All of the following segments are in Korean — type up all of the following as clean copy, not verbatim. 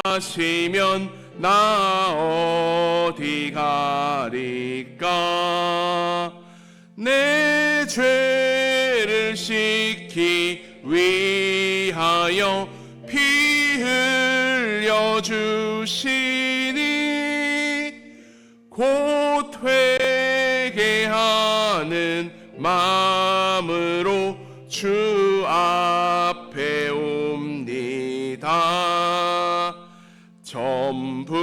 하시면 나 어디 가리까. 내 죄를 씻기 위하여 피 흘려 주시니 곧 회개하는 마음으로 주 앞에 옵니다. 처음부터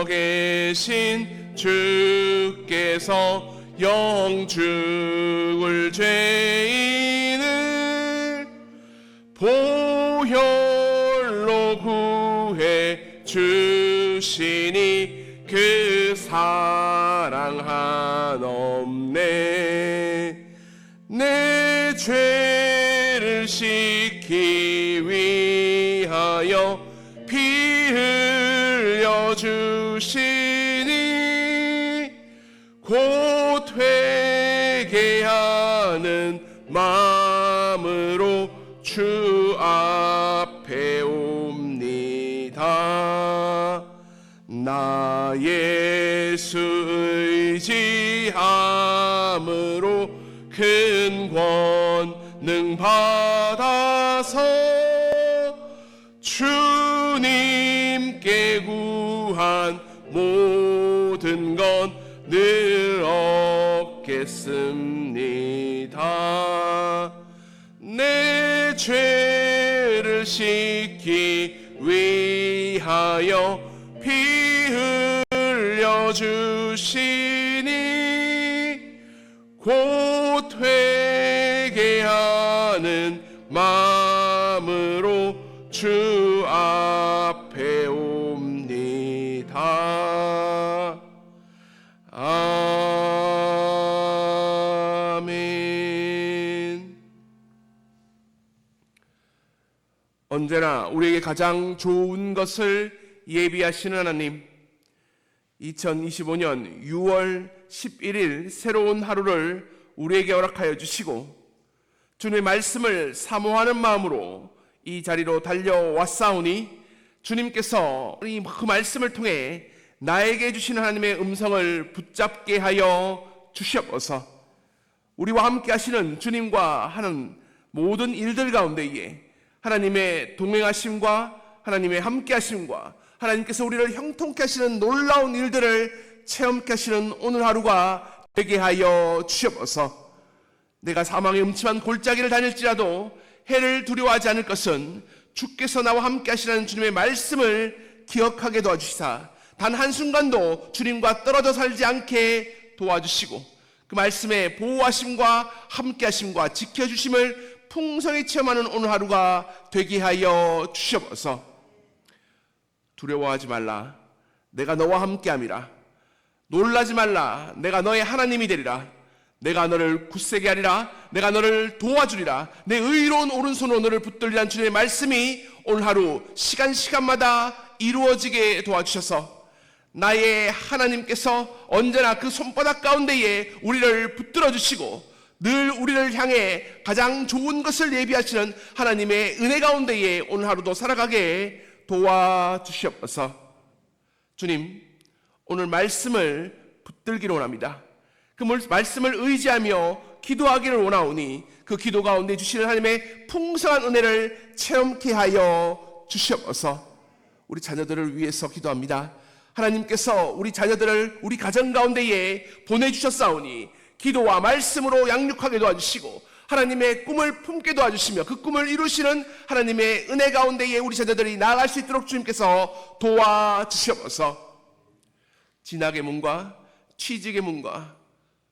계신 주께서 영죽을 죄인을 보혈로 구해 주시니 그 사랑 한없네. 내 죄를 씻기 위하여 피 흘려 주시니 곧 회개하는 마음으로 주 앞에 옵니다. 나 예수 의지함으로 큰 권능 받아서 주님께 구한 모든 건 늘 얻겠습니다. 내 죄를 씻기 위하여 피 흘려 주시니 곧 회개하는 마음으로 주 앞에 옵니다. 아멘. 언제나 우리에게 가장 좋은 것을 예비하시는 하나님, 2025년 6월 11일 새로운 하루를 우리에게 허락하여 주시고 주님의 말씀을 사모하는 마음으로 이 자리로 달려왔사오니 주님께서 그 말씀을 통해 나에게 주시는 하나님의 음성을 붙잡게 하여 주시옵소서. 우리와 함께 하시는 주님과 하는 모든 일들 가운데에 하나님의 동행하심과 하나님의 함께 하심과 하나님께서 우리를 형통케 하시는 놀라운 일들을 체험케 하시는 오늘 하루가 되게 하여 주시옵소서. 내가 사망의 음침한 골짜기를 다닐지라도 해를 두려워하지 않을 것은 주께서 나와 함께 하시는 주님의 말씀을 기억하게 도와주시사 단 한순간도 주님과 떨어져 살지 않게 도와주시고 그 말씀의 보호하심과 함께 하심과 지켜주심을 풍성히 체험하는 오늘 하루가 되게 하여 주시옵소서. 두려워하지 말라. 내가 너와 함께함이라. 놀라지 말라. 내가 너의 하나님이 되리라. 내가 너를 굳세게 하리라. 내가 너를 도와주리라. 내 의로운 오른손으로 너를 붙들리라는 주님의 말씀이 오늘 하루 시간마다 이루어지게 도와주셔서 나의 하나님께서 언제나 그 손바닥 가운데에 우리를 붙들어 주시고 늘 우리를 향해 가장 좋은 것을 예비하시는 하나님의 은혜 가운데에 오늘 하루도 살아가게 도와주시옵소서. 주님, 오늘 말씀을 붙들기를 원합니다. 그 말씀을 의지하며 기도하기를 원하오니 그 기도 가운데 주시는 하나님의 풍성한 은혜를 체험케 하여 주시옵소서. 우리 자녀들을 위해서 기도합니다. 하나님께서 우리 자녀들을 우리 가정 가운데에 보내주셨사오니 기도와 말씀으로 양육하게 도와주시고 하나님의 꿈을 품게 도와주시며 그 꿈을 이루시는 하나님의 은혜 가운데에 우리 자녀들이 나아갈 수 있도록 주님께서 도와주시옵소서. 진학의 문과 취직의 문과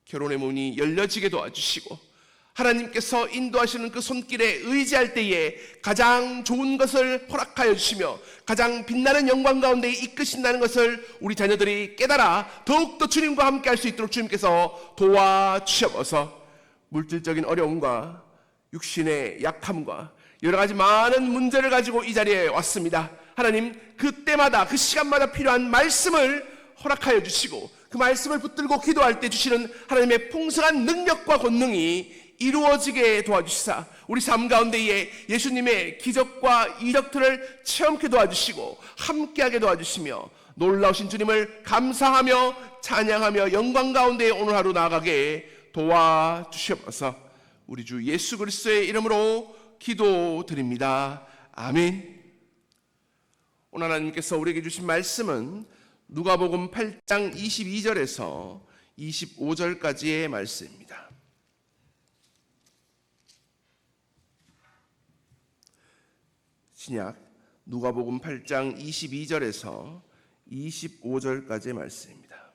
결혼의 문이 열려지게 도와주시고 하나님께서 인도하시는 그 손길에 의지할 때에 가장 좋은 것을 허락하여 주시며 가장 빛나는 영광 가운데 이끄신다는 것을 우리 자녀들이 깨달아 더욱더 주님과 함께 할 수 있도록 주님께서 도와주시옵소서. 물질적인 어려움과 육신의 약함과 여러 가지 많은 문제를 가지고 이 자리에 왔습니다. 하나님, 그때마다 그 시간마다 필요한 말씀을 허락하여 주시고 그 말씀을 붙들고 기도할 때 주시는 하나님의 풍성한 능력과 권능이 이루어지게 도와주시사 우리 삶 가운데에 예수님의 기적과 이적들을 체험케 도와주시고 함께하게 도와주시며 놀라우신 주님을 감사하며 찬양하며 영광 가운데 오늘 하루 나아가게 도와주시옵소서. 우리 주 예수 그리스도의 이름으로 기도드립니다. 아멘. 오늘 하나님께서 우리에게 주신 말씀은 누가복음 8장 22절에서 25절까지의 말씀입니다. 신약 누가복음 8장 22절에서 25절까지의 말씀입니다.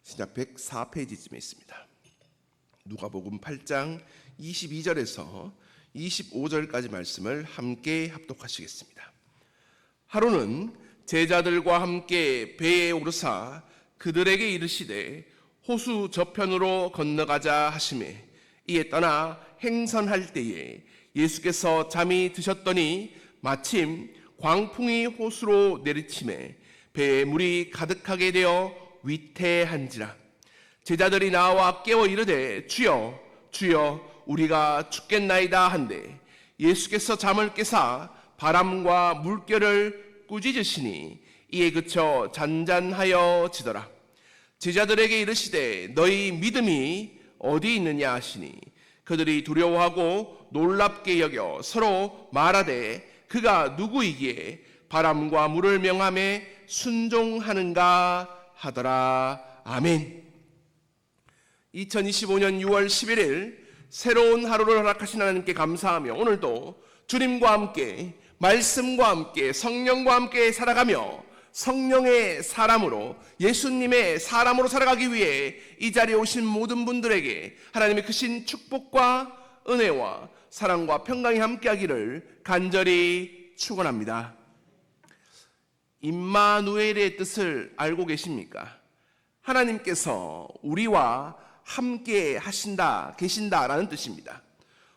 신약 104페이지쯤에 있습니다. 누가복음 8장 22절에서 25절까지 말씀을 함께 합독하시겠습니다. 하루는 제자들과 함께 배에 오르사 그들에게 이르시되 호수 저편으로 건너가자 하시매 이에 떠나 행선할 때에 예수께서 잠이 드셨더니 마침 광풍이 호수로 내리치매 배에 물이 가득하게 되어 위태한지라. 제자들이 나와 깨워 이르되 주여 주여 우리가 죽겠나이다 한데 예수께서 잠을 깨사 바람과 물결을 꾸짖으시니 이에 그쳐 잔잔하여 지더라. 제자들에게 이르시되 너희 믿음이 어디 있느냐 하시니 그들이 두려워하고 놀랍게 여겨 서로 말하되 그가 누구이기에 바람과 물을 명함에 순종하는가 하더라. 아멘. 2025년 6월 11일 새로운 하루를 허락하신 하나님께 감사하며 오늘도 주님과 함께 말씀과 함께 성령과 함께 살아가며 성령의 사람으로 예수님의 사람으로 살아가기 위해 이 자리에 오신 모든 분들에게 하나님의 크신 축복과 은혜와 사랑과 평강이 함께하기를 간절히 축원합니다. 임마누엘의 뜻을 알고 계십니까? 하나님께서 우리와 함께 하신다, 계신다라는 뜻입니다.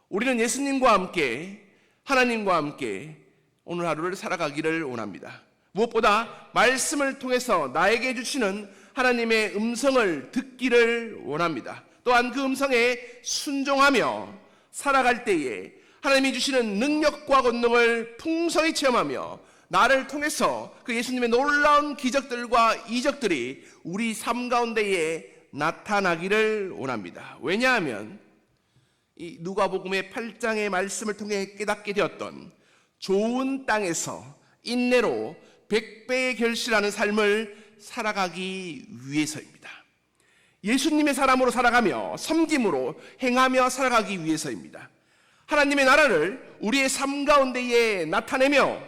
우리는 예수님과 함께 하나님과 함께 오늘 하루를 살아가기를 원합니다. 무엇보다 말씀을 통해서 나에게 주시는 하나님의 음성을 듣기를 원합니다. 또한 그 음성에 순종하며 살아갈 때에 하나님이 주시는 능력과 권능을 풍성히 체험하며 나를 통해서 그 예수님의 놀라운 기적들과 이적들이 우리 삶 가운데에 나타나기를 원합니다. 왜냐하면 이 누가복음의 8장의 말씀을 통해 깨닫게 되었던 좋은 땅에서 인내로 100배의 결실하는 삶을 살아가기 위해서입니다. 예수님의 사람으로 살아가며 섬김으로 행하며 살아가기 위해서입니다. 하나님의 나라를 우리의 삶 가운데에 나타내며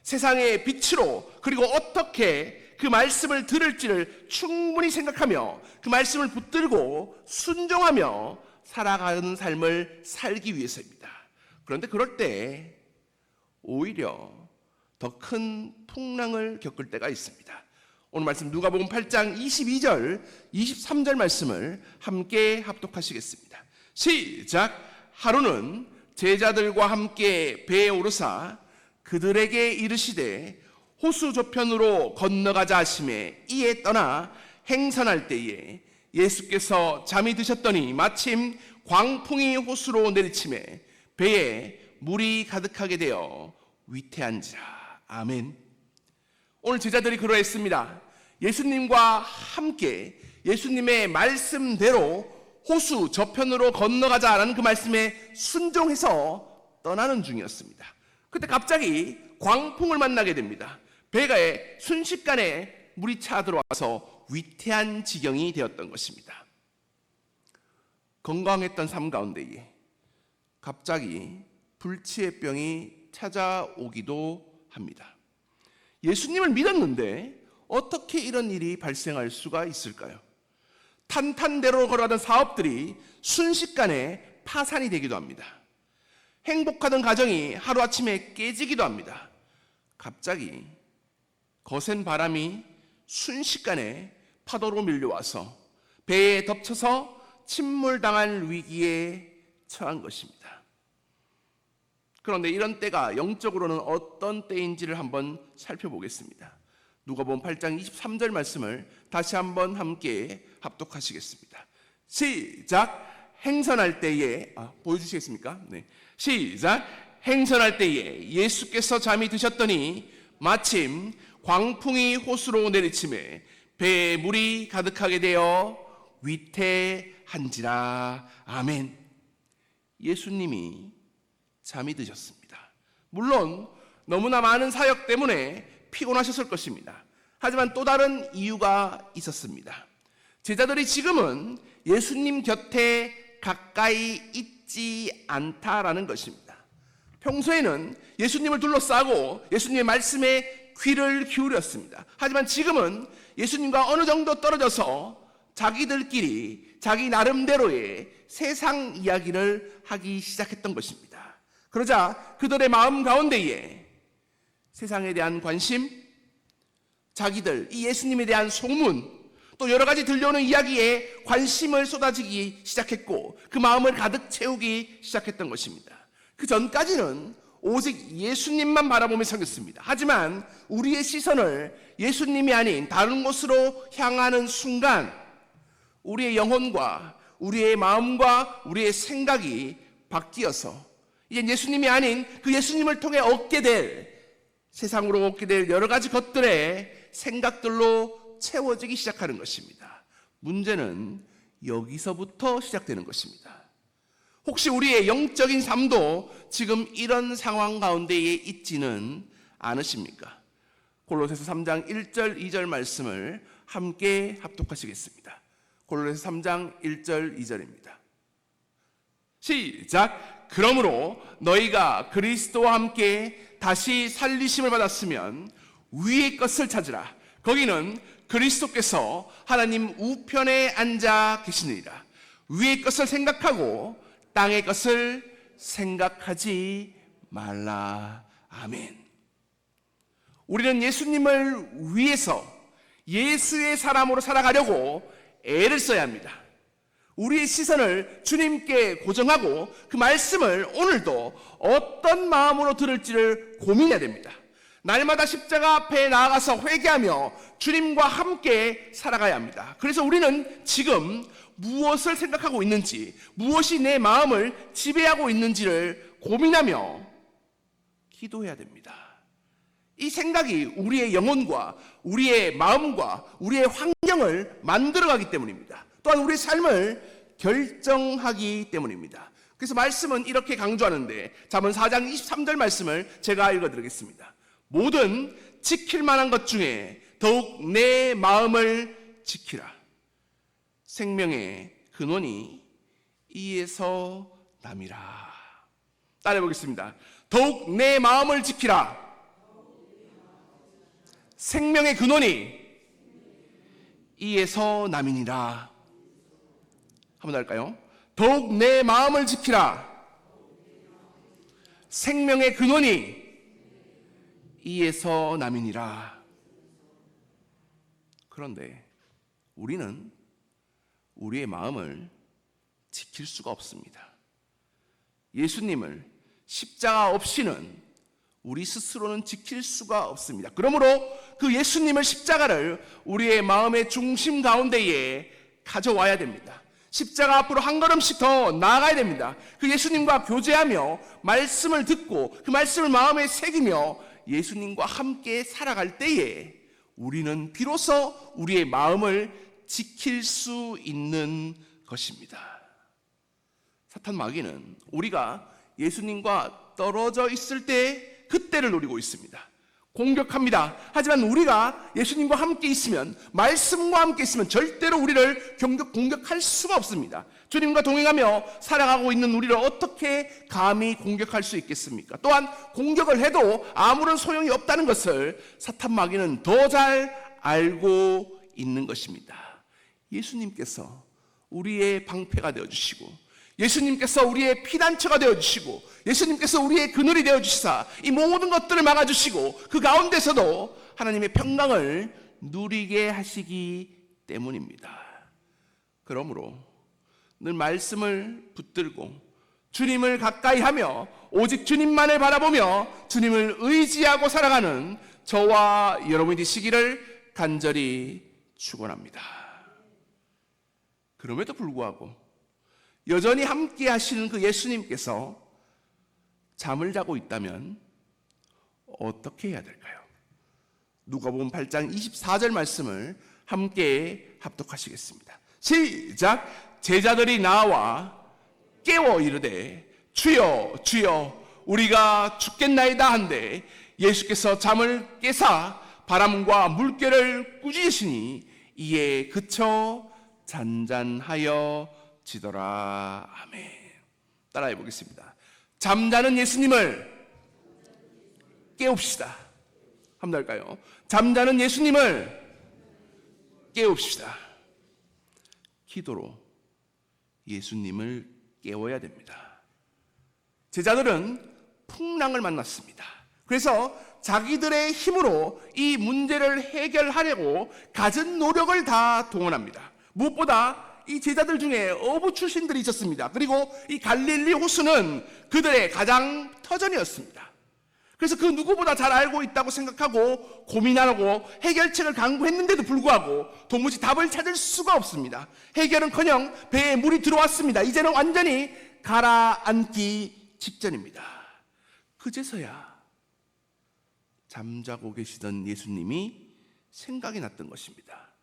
세상의 빛으로 그리고 어떻게 그 말씀을 들을지를 충분히 생각하며 그 말씀을 붙들고 순종하며 살아가는 삶을 살기 위해서입니다. 그런데 그럴 때 오히려 더 큰 풍랑을 겪을 때가 있습니다. 오늘 말씀 누가복음 8장 22절, 23절 말씀을 함께 합독하시겠습니다. 시작! 하루는 제자들과 함께 배에 오르사 그들에게 이르시되 호수 저편으로 건너가자 하시매 이에 떠나 행선할 때에 예수께서 잠이 드셨더니 마침 광풍이 호수로 내리치매 배에 물이 가득하게 되어 위태한지라. 아멘. 오늘 제자들이 그러했습니다. 예수님과 함께 예수님의 말씀대로 호수 저편으로 건너가자라는 그 말씀에 순종해서 떠나는 중이었습니다. 그때 갑자기 광풍을 만나게 됩니다. 배가에 순식간에 물이 차 들어와서 위태한 지경이 되었던 것입니다. 건강했던 삶 가운데에 갑자기 불치의 병이 찾아오기도 합니다. 예수님을 믿었는데 어떻게 이런 일이 발생할 수가 있을까요? 탄탄대로 걸어가던 사업들이 순식간에 파산이 되기도 합니다. 행복하던 가정이 하루아침에 깨지기도 합니다. 갑자기 거센 바람이 순식간에 파도로 밀려와서 배에 덮쳐서 침몰당할 위기에 처한 것입니다. 그런데 이런 때가 영적으로는 어떤 때인지를 한번 살펴보겠습니다. 누가복음 8장 23절 말씀을 다시 한번 함께 합독하시겠습니다. 시작. 행선할 때에 보여주시겠습니까? 네. 시작. 행선할 때에 예수께서 잠이 드셨더니 마침 광풍이 호수로 내리침에 배에 물이 가득하게 되어 위태한지라. 아멘. 예수님이 잠이 드셨습니다. 물론 너무나 많은 사역 때문에 피곤하셨을 것입니다. 하지만 또 다른 이유가 있었습니다. 제자들이 지금은 예수님 곁에 가까이 있지 않다라는 것입니다. 평소에는 예수님을 둘러싸고 예수님의 말씀에 귀를 기울였습니다. 하지만 지금은 예수님과 어느 정도 떨어져서 자기들끼리 자기 나름대로의 세상 이야기를 하기 시작했던 것입니다. 그러자 그들의 마음 가운데에 세상에 대한 관심, 자기들, 이 예수님에 대한 소문, 또 여러 가지 들려오는 이야기에 관심을 쏟아지기 시작했고 그 마음을 가득 채우기 시작했던 것입니다. 그 전까지는 오직 예수님만 바라보며 살겠습니다. 하지만 우리의 시선을 예수님이 아닌 다른 곳으로 향하는 순간 우리의 영혼과 우리의 마음과 우리의 생각이 바뀌어서 이제 예수님이 아닌 그 예수님을 통해 얻게 될 세상으로 얻게 될 여러 가지 것들의 생각들로 채워지기 시작하는 것입니다. 문제는 여기서부터 시작되는 것입니다. 혹시 우리의 영적인 삶도 지금 이런 상황 가운데에 있지는 않으십니까? 골로새서 3장 1절 2절 말씀을 함께 합독하시겠습니다. 골로새서 3장 1절 2절입니다. 시작. 그러므로 너희가 그리스도와 함께 다시 살리심을 받았으면 위의 것을 찾으라. 거기는 그리스도께서 하나님 우편에 앉아 계시느니라. 위의 것을 생각하고 땅의 것을 생각하지 말라. 아멘. 우리는 예수님을 위해서 예수의 사람으로 살아가려고 애를 써야 합니다. 우리의 시선을 주님께 고정하고 그 말씀을 오늘도 어떤 마음으로 들을지를 고민해야 됩니다. 날마다 십자가 앞에 나아가서 회개하며 주님과 함께 살아가야 합니다. 그래서 우리는 지금 무엇을 생각하고 있는지, 무엇이 내 마음을 지배하고 있는지를 고민하며 기도해야 됩니다. 이 생각이 우리의 영혼과 우리의 마음과 우리의 환경을 만들어가기 때문입니다. 또한 우리의 삶을 결정하기 때문입니다. 그래서 말씀은 이렇게 강조하는데 잠언 4장 23절 말씀을 제가 읽어드리겠습니다. 모든 지킬 만한 것 중에 더욱 내 마음을 지키라. 생명의 근원이 이에서 남이라. 따라해 보겠습니다. 더욱 내 마음을 지키라. 생명의 근원이 이에서 남이니라. 한번 더 할까요? 더욱 내 마음을 지키라. 생명의 근원이 이에서 남이니라. 그런데 우리는 우리의 마음을 지킬 수가 없습니다. 예수님을 십자가 없이는 우리 스스로는 지킬 수가 없습니다. 그러므로 그 예수님을 십자가를 우리의 마음의 중심 가운데에 가져와야 됩니다. 십자가 앞으로 한 걸음씩 더 나아가야 됩니다. 그 예수님과 교제하며 말씀을 듣고 그 말씀을 마음에 새기며 예수님과 함께 살아갈 때에 우리는 비로소 우리의 마음을 지킬 수 있는 것입니다. 사탄 마귀는 우리가 예수님과 떨어져 있을 때 그때를 노리고 있습니다. 공격합니다. 하지만 우리가 예수님과 함께 있으면, 말씀과 함께 있으면 절대로 우리를 공격할 수가 없습니다. 주님과 동행하며 살아가고 있는 우리를 어떻게 감히 공격할 수 있겠습니까? 또한 공격을 해도 아무런 소용이 없다는 것을 사탄 마귀는 더 잘 알고 있는 것입니다. 예수님께서 우리의 방패가 되어주시고, 예수님께서 우리의 피난처가 되어주시고, 예수님께서 우리의 그늘이 되어주시사 이 모든 것들을 막아주시고 그 가운데서도 하나님의 평강을 누리게 하시기 때문입니다. 그러므로 늘 말씀을 붙들고 주님을 가까이 하며 오직 주님만을 바라보며 주님을 의지하고 살아가는 저와 여러분이 되시기를 간절히 축원합니다. 그럼에도 불구하고 여전히 함께 하시는 그 예수님께서 잠을 자고 있다면 어떻게 해야 될까요? 누가복음 8장 24절 말씀을 함께 합독하시겠습니다. 시작. 제자들이 나와 깨워 이르되 주여 주여 우리가 죽겠나이다 한데 예수께서 잠을 깨사 바람과 물결을 꾸짖으시니 이에 그쳐 잔잔하여 지더라. 아멘. 따라해 보겠습니다. 잠자는 예수님을 깨웁시다. 한번 더 할까요? 잠자는 예수님을 깨웁시다. 기도로 예수님을 깨워야 됩니다. 제자들은 풍랑을 만났습니다. 그래서 자기들의 힘으로 이 문제를 해결하려고 갖은 노력을 다 동원합니다. 무엇보다 이 제자들 중에 어부 출신들이 있었습니다. 그리고 이 갈릴리 호수는 그들의 가장 터전이었습니다. 그래서 그 누구보다 잘 알고 있다고 생각하고 고민하고 해결책을 강구했는데도 불구하고 도무지 답을 찾을 수가 없습니다. 해결은커녕 배에 물이 들어왔습니다. 이제는 완전히 가라앉기 직전입니다. 그제서야 잠자고 계시던 예수님이 생각이 났던 것입니다.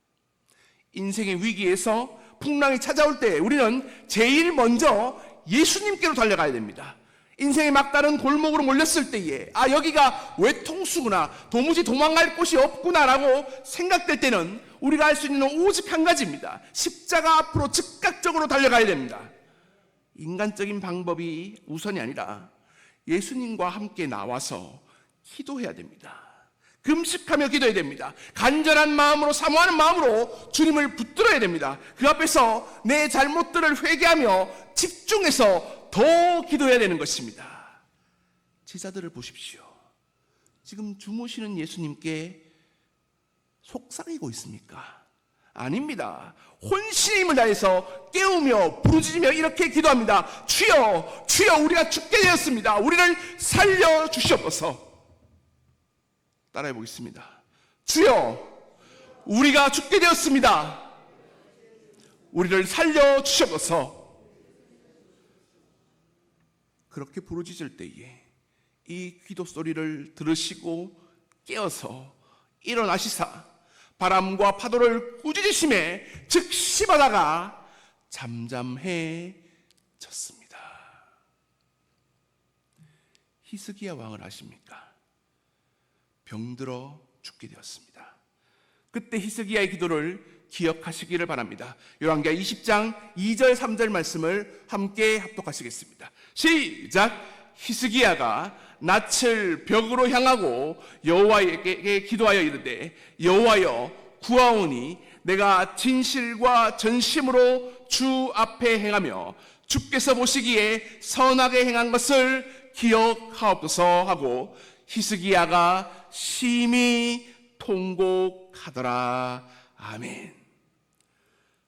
인생의 위기에서 풍랑이 찾아올 때 우리는 제일 먼저 예수님께로 달려가야 됩니다. 인생의 막다른 골목으로 몰렸을 때에 여기가 외통수구나, 도무지 도망갈 곳이 없구나라고 생각될 때는 우리가 할 수 있는 오직 한 가지입니다. 십자가 앞으로 즉각적으로 달려가야 됩니다. 인간적인 방법이 우선이 아니라 예수님과 함께 나와서 기도해야 됩니다. 금식하며 기도해야 됩니다. 간절한 마음으로, 사모하는 마음으로 주님을 붙들어야 됩니다. 그 앞에서 내 잘못들을 회개하며 집중해서 더 기도해야 되는 것입니다. 제자들을 보십시오. 지금 주무시는 예수님께 속삭이고 있습니까? 아닙니다. 혼신의 힘을 다해서 깨우며 부르짖으며 이렇게 기도합니다. 주여 주여 우리가 죽게 되었습니다. 우리를 살려주시옵소서. 따라해 보겠습니다. 주여 우리가 죽게 되었습니다. 우리를 살려주시옵소서. 그렇게 부르짖을 때에 이 기도 소리를 들으시고 깨어서 일어나시사 바람과 파도를 꾸짖으심에 즉시 바다가 잠잠해졌습니다. 히스기야 왕을 아십니까? 병들어 죽게 되었습니다. 그때 히스기야의 기도를 기억하시기를 바랍니다. 열왕기하 20장 2절 3절 말씀을 함께 합독하시겠습니다. 시작. 히스기야가 낯을 벽으로 향하고 여호와에게 기도하여 이르되 여호와여 구하오니 내가 진실과 전심으로 주 앞에 행하며 주께서 보시기에 선하게 행한 것을 기억하옵소서 하고 히스기야가 심히 통곡하더라. 아멘.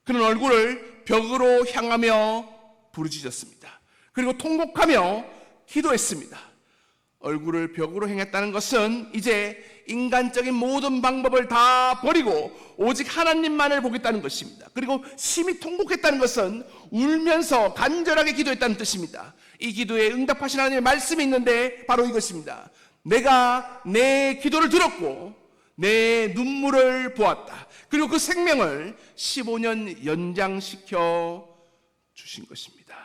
그는 얼굴을 벽으로 향하며 부르짖었습니다. 그리고 통곡하며 기도했습니다. 얼굴을 벽으로 향했다는 것은 이제 인간적인 모든 방법을 다 버리고 오직 하나님만을 보겠다는 것입니다. 그리고 심히 통곡했다는 것은 울면서 간절하게 기도했다는 뜻입니다. 이 기도에 응답하신 하나님의 말씀이 있는데 바로 이것입니다. 내가 내 기도를 들었고 내 눈물을 보았다. 그리고 그 생명을 15년 연장시켜 주신 것입니다.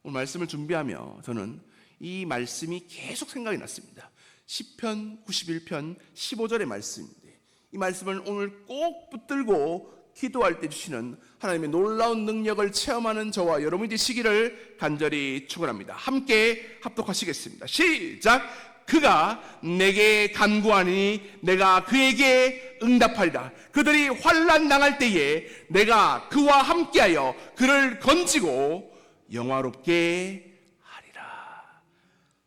오늘 말씀을 준비하며 저는 이 말씀이 계속 생각이 났습니다. 시편 91편 15절의 말씀인데 이 말씀을 오늘 꼭 붙들고 기도할 때 주시는 하나님의 놀라운 능력을 체험하는 저와 여러분이 되시기를 간절히 축원합니다. 함께 합독하시겠습니다. 시작. 그가 내게 간구하니 내가 그에게 응답하리라. 그들이 환난 당할 때에 내가 그와 함께하여 그를 건지고 영화롭게 하리라.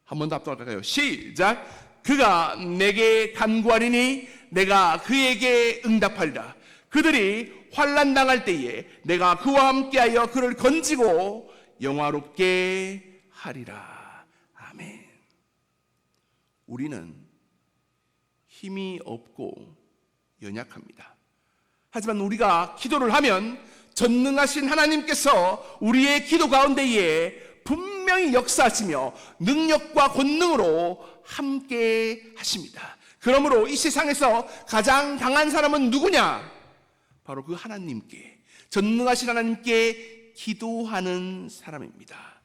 한 번 더 합독할까요? 시작. 그가 내게 간구하리니 내가 그에게 응답하리라. 그들이 환난 당할 때에 내가 그와 함께하여 그를 건지고 영화롭게 하리라. 아멘. 우리는 힘이 없고 연약합니다. 하지만 우리가 기도를 하면 전능하신 하나님께서 우리의 기도 가운데에 분명히 역사하시며 능력과 권능으로 함께 하십니다. 그러므로 이 세상에서 가장 강한 사람은 누구냐? 바로 그 하나님께, 전능하신 하나님께 기도하는 사람입니다.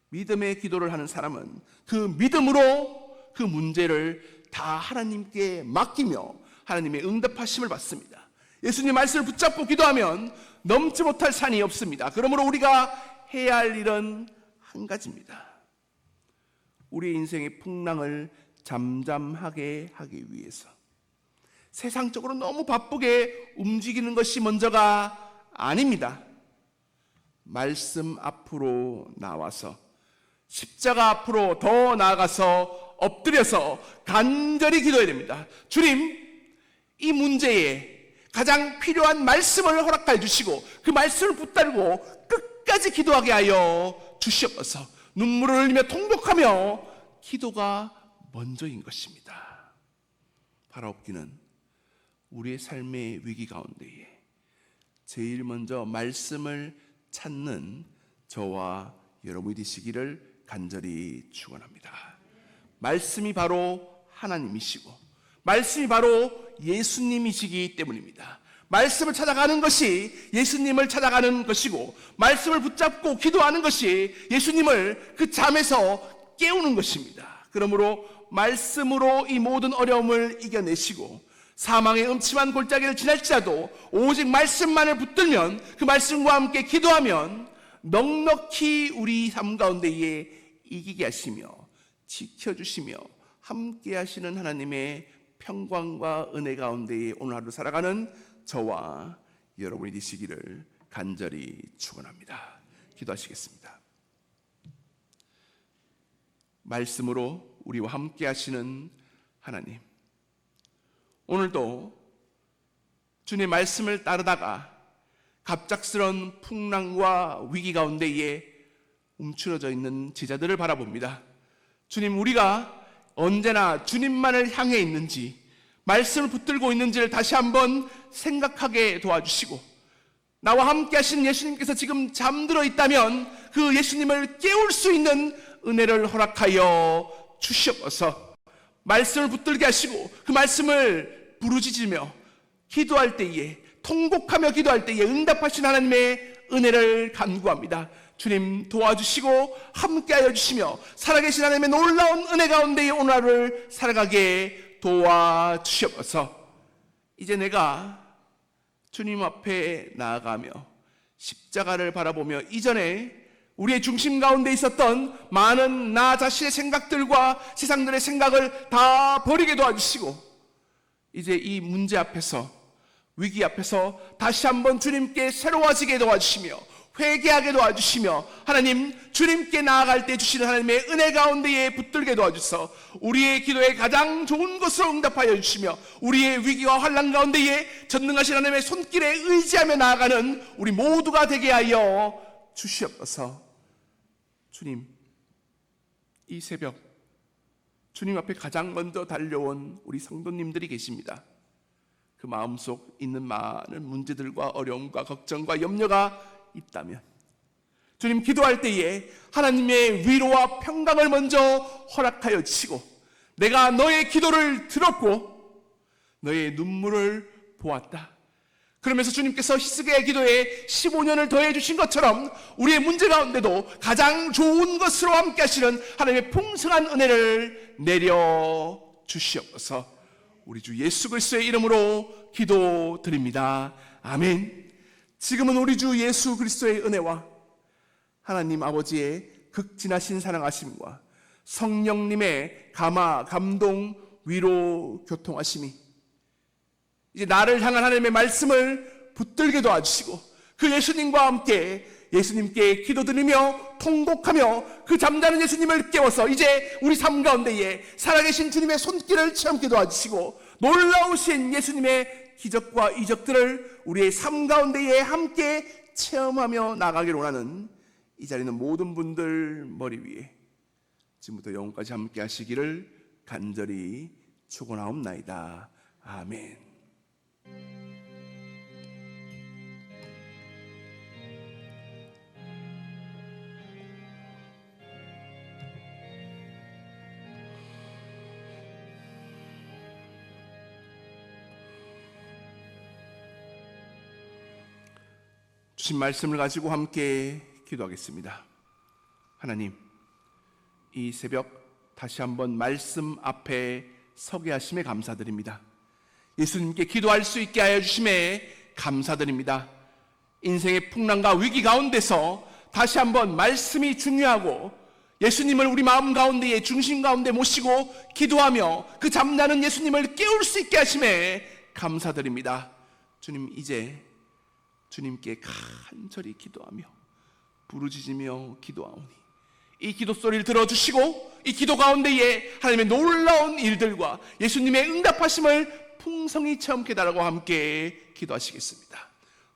믿음의 기도를 하는 사람은 그 믿음으로 그 문제를 다 하나님께 맡기며 하나님의 응답하심을 받습니다. 예수님 말씀을 붙잡고 기도하면 넘지 못할 산이 없습니다. 그러므로 우리가 해야 할 일은 한 가지입니다. 우리의 인생의 풍랑을 잠잠하게 하기 위해서 세상적으로 너무 바쁘게 움직이는 것이 먼저가 아닙니다. 말씀 앞으로 나와서 십자가 앞으로 더 나아가서 엎드려서 간절히 기도해야 됩니다. 주님, 이 문제에 가장 필요한 말씀을 허락하여 주시고 그 말씀을 붙들고 끝까지 기도하게 하여 주시옵소서. 눈물을 흘리며 통곡하며 기도가 먼저인 것입니다. 바라옵기는 우리의 삶의 위기 가운데에 제일 먼저 말씀을 찾는 저와 여러분이 되시기를 간절히 축원합니다. 말씀이 바로 하나님이시고 말씀이 바로 예수님이시기 때문입니다. 말씀을 찾아가는 것이 예수님을 찾아가는 것이고 말씀을 붙잡고 기도하는 것이 예수님을 그 잠에서 깨우는 것입니다. 그러므로 말씀으로 이 모든 어려움을 이겨내시고 사망의 음침한 골짜기를 지날지라도 오직 말씀만을 붙들면 그 말씀과 함께 기도하면 넉넉히 우리 삶 가운데에 이기게 하시며 지켜주시며 함께 하시는 하나님의 평강과 은혜 가운데에 오늘 하루 살아가는 저와 여러분이 되시기를 간절히 축원합니다. 기도하시겠습니다. 말씀으로 우리와 함께 하시는 하나님, 오늘도 주님의 말씀을 따르다가 갑작스런 풍랑과 위기 가운데에 움츠러져 있는 제자들을 바라봅니다. 주님, 우리가 언제나 주님만을 향해 있는지 말씀을 붙들고 있는지를 다시 한번 생각하게 도와주시고 나와 함께 하신 예수님께서 지금 잠들어 있다면 그 예수님을 깨울 수 있는 은혜를 허락하여 주시옵소서. 말씀을 붙들게 하시고 그 말씀을 부르짖으며 기도할 때에 통곡하며 기도할 때에 응답하신 하나님의 은혜를 간구합니다. 주님 도와주시고 함께하여 주시며 살아계신 하나님의 놀라운 은혜 가운데 오늘 하루를 살아가게 도와주시옵소서. 이제 내가 주님 앞에 나아가며 십자가를 바라보며 이전에 우리의 중심 가운데 있었던 많은 나 자신의 생각들과 세상들의 생각을 다 버리게 도와주시고 이제 이 문제 앞에서 위기 앞에서 다시 한번 주님께 새로워지게 도와주시며 회개하게 도와주시며 하나님 주님께 나아갈 때 주시는 하나님의 은혜 가운데에 붙들게 도와주셔서 우리의 기도에 가장 좋은 것으로 응답하여 주시며 우리의 위기와 환난 가운데에 전능하신 하나님의 손길에 의지하며 나아가는 우리 모두가 되게 하여 주시옵소서. 주님, 이 새벽 주님 앞에 가장 먼저 달려온 우리 성도님들이 계십니다. 그 마음속 있는 많은 문제들과 어려움과 걱정과 염려가 있다면 주님 기도할 때에 하나님의 위로와 평강을 먼저 허락하여 주시고 내가 너의 기도를 들었고 너의 눈물을 보았다. 그러면서 주님께서 히스기야의 기도에 15년을 더해 주신 것처럼 우리의 문제 가운데도 가장 좋은 것으로 함께 하시는 하나님의 풍성한 은혜를 내려 주시옵소서. 우리 주 예수 그리스도의 이름으로 기도드립니다. 아멘. 지금은 우리 주 예수 그리스도의 은혜와 하나님 아버지의 극진하신 사랑하심과 성령님의 감화, 감동, 위로, 교통하심이 이제 나를 향한 하나님의 말씀을 붙들게 도와주시고 그 예수님과 함께 예수님께 기도드리며 통곡하며 그 잠자는 예수님을 깨워서 이제 우리 삶 가운데에 살아계신 주님의 손길을 체험케 도와주시고 놀라우신 예수님의 기적과 이적들을 우리의 삶 가운데에 함께 체험하며 나가기를 원하는 이 자리는 모든 분들 머리 위에 지금부터 영원까지 함께 하시기를 간절히 축원하옵나이다. 아멘. 주신 말씀을 가지고 함께 기도하겠습니다. 하나님, 이 새벽 다시 한번 말씀 앞에 서게 하심에 감사드립니다. 예수님께 기도할 수 있게 하여 주심에 감사드립니다. 인생의 풍랑과 위기 가운데서 다시 한번 말씀이 중요하고 예수님을 우리 마음 가운데에 중심 가운데 모시고 기도하며 그 잠자는 예수님을 깨울 수 있게 하심에 감사드립니다. 주님, 이제 주님께 간절히 기도하며 부르짖으며 기도하오니 이 기도 소리를 들어주시고 이 기도 가운데에 하나님의 놀라운 일들과 예수님의 응답하심을 풍성히 체험케 달라고 함께 기도하시겠습니다.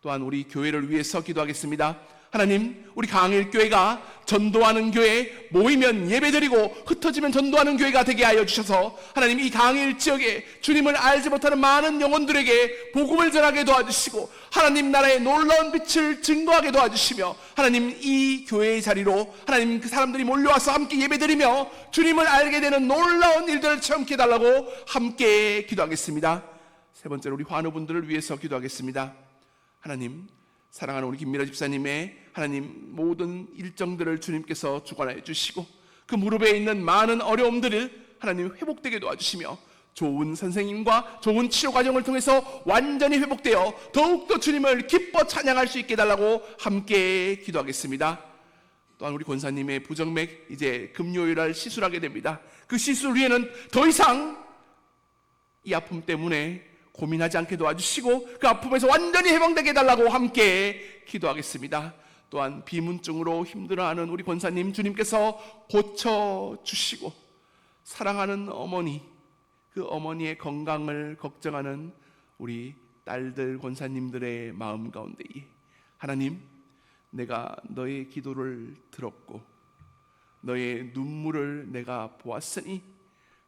또한 우리 교회를 위해서 기도하겠습니다. 하나님, 우리 강일교회가 전도하는 교회, 모이면 예배드리고 흩어지면 전도하는 교회가 되게 하여 주셔서 하나님, 이 강일 지역에 주님을 알지 못하는 많은 영혼들에게 복음을 전하게 도와주시고 하나님 나라의 놀라운 빛을 증거하게 도와주시며 하나님, 이 교회의 자리로 하나님 그 사람들이 몰려와서 함께 예배드리며 주님을 알게 되는 놀라운 일들을 체험케 해달라고 함께 기도하겠습니다. 세 번째로 우리 환우분들을 위해서 기도하겠습니다. 하나님, 사랑하는 우리 김미라 집사님의 하나님 모든 일정들을 주님께서 주관하여 주시고 그 무릎에 있는 많은 어려움들을 하나님 회복되게 도와주시며 좋은 선생님과 좋은 치료 과정을 통해서 완전히 회복되어 더욱더 주님을 기뻐 찬양할 수 있게 해달라고 함께 기도하겠습니다. 또한 우리 권사님의 부정맥 이제 금요일날 시술하게 됩니다. 그 시술 후에는 더 이상 이 아픔 때문에 고민하지 않게 도와주시고 그 아픔에서 완전히 해방되게 해달라고 함께 기도하겠습니다. 또한 비문증으로 힘들어하는 우리 권사님 주님께서 고쳐주시고 사랑하는 어머니, 그 어머니의 건강을 걱정하는 우리 딸들 권사님들의 마음 가운데에 하나님, 내가 너의 기도를 들었고 너의 눈물을 내가 보았으니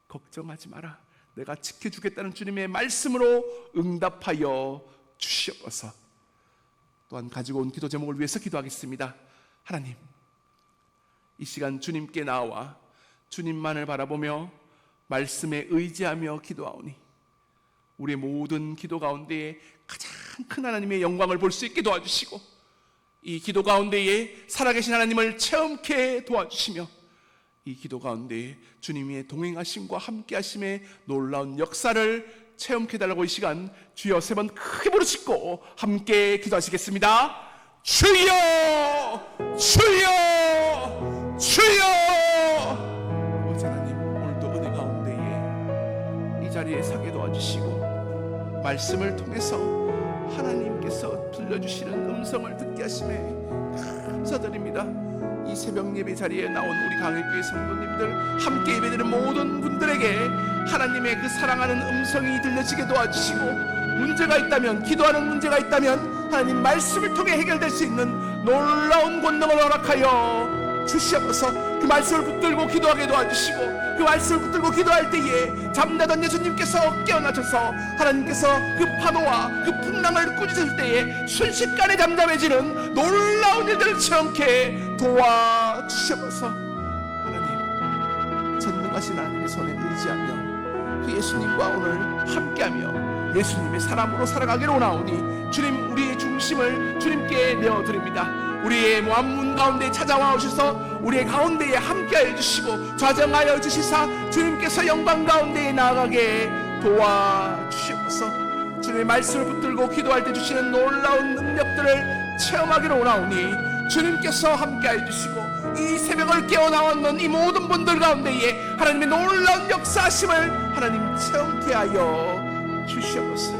걱정하지 마라, 내가 지켜주겠다는 주님의 말씀으로 응답하여 주시옵소서. 또한 가지고 온 기도 제목을 위해서 기도하겠습니다. 하나님, 이 시간 주님께 나와 주님만을 바라보며 말씀에 의지하며 기도하오니 우리의 모든 기도 가운데에 가장 큰 하나님의 영광을 볼 수 있게 도와주시고 이 기도 가운데에 살아계신 하나님을 체험케 도와주시며 이 기도 가운데 주님의 동행하심과 함께하심의 놀라운 역사를 체험케 해달라고 이 시간 주여 세 번 크게 부르짖고 함께 기도하시겠습니다. 주여, 주여, 주여. 아버지 하나님, 오늘도 은혜 가운데에 이 자리에 서게 도와주시고 말씀을 통해서 하나님께서 들려주시는 음성을 듣게 하심에 감사드립니다. 이 새벽 예배 자리에 나온 우리 강일교회 성도님들, 함께 예배드리는 모든 분들에게 하나님의 그 사랑하는 음성이 들려지게 도와주시고 문제가 있다면, 기도하는 문제가 있다면 하나님 말씀을 통해 해결될 수 있는 놀라운 권능을 허락하여 주시옵소서. 그 말씀을 붙들고 기도하게 도와주시고 그 말씀을 붙들고 기도할 때에 잠자던 예수님께서 깨어나셔서 하나님께서 그 파도와 그 풍랑을 꾸짖을 때에 순식간에 잠잠해지는 놀라운 일들을 체험케 도와주시옵소서. 하나님, 전능하신 하나님의 손에 의지하며 그 예수님과 오늘 함께하며 예수님의 사람으로 살아가기로 원하오니 주님, 우리의 중심을 주님께 내어드립니다. 우리의 문 가운데 찾아와 오셔서 우리의 가운데에 함께하여 주시고 좌정하여 주시사 주님께서 영광 가운데에 나아가게 도와주시옵소서. 주님의 말씀을 붙들고 기도할 때 주시는 놀라운 능력들을 체험하기로 원하오니 주님께서 함께하여 주시고 이 새벽을 깨어나왔는 이 모든 분들 가운데에 하나님의 놀라운 역사하심을 하나님 체험케 하여 주시옵소서.